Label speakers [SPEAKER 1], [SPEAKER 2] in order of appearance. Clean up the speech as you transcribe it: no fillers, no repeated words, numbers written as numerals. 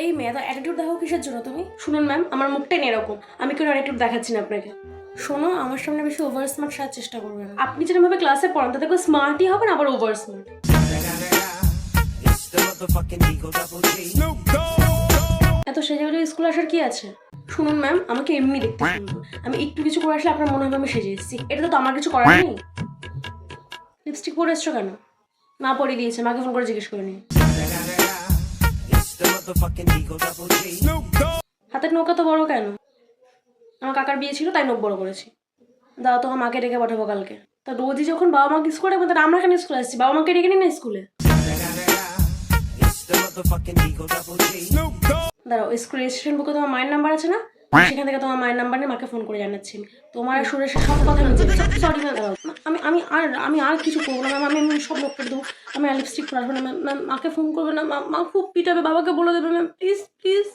[SPEAKER 1] এই মেয়ে এত অ্যাটিটিউড দেখো কিসের জন্য তুমি? শুনুন ম্যাম, আমার মুখটাই না এরকম, আমি কোনো অ্যাটিটিউড দেখাচ্ছি না আপনাকে। শোনো, আমার সামনে বেশি ওভার স্মার্ট সাজার চেষ্টা করবেন না। আপনি যেরকমভাবে ক্লাসে পড়ান তাতে কেউ স্মার্টই হবে না, আবার ওভার স্মার্ট। এত সেজে গুজে স্কুলে আসার কি আছে? শুনুন ম্যাম, আমাকে এমনি দেখতে সুন্দর, আমি একটু কিছু করে আসলে আপনার মনে হবে আমি সেজে এসেছি, এটা তো আমার কিছু করার নেই। লিপস্টিক পরে এসছো কেন? মা পরিয়ে দিয়েছে, মাকে ফোন করে জিজ্ঞেস করে নিই। হাতের নৌকা তো বড় কেন? আমার কাকার বিয়ে ছিল তাই নখ বড় করেছি। দাও তো, মাকে ডেকে পাঠাবো কালকে। তা রোজই যখন বাবা মাকে স্কুলে ডাকবো, তাহলে আমরা কেন স্কুলে আসছি? বাবা মাকে ডেকে নিই না স্কুলে। দাঁড়াও, স্কুল রেজিস্ট্রেশন বুকে তোমার মায়ের নাম্বার আছে না? সেখান থেকে তোমার মায়ের নাম্বার নিয়ে মাকে ফোন করে জানাচ্ছি আমি। তোমার আর সুরেশের সব কথা আমি সরি ম্যাম, দাঁড়াও, আমি আর কিছু করবো না ম্যাম, আমি সব লোক করে দেবো। আমি আর লিপস্টিক পরে আসবো না ম্যাম, ম্যাম মাকে ফোন করবে না, মা খুব পিটাবে, বাবাকে বলে দেবে ম্যাম, প্লিজ প্লিজ।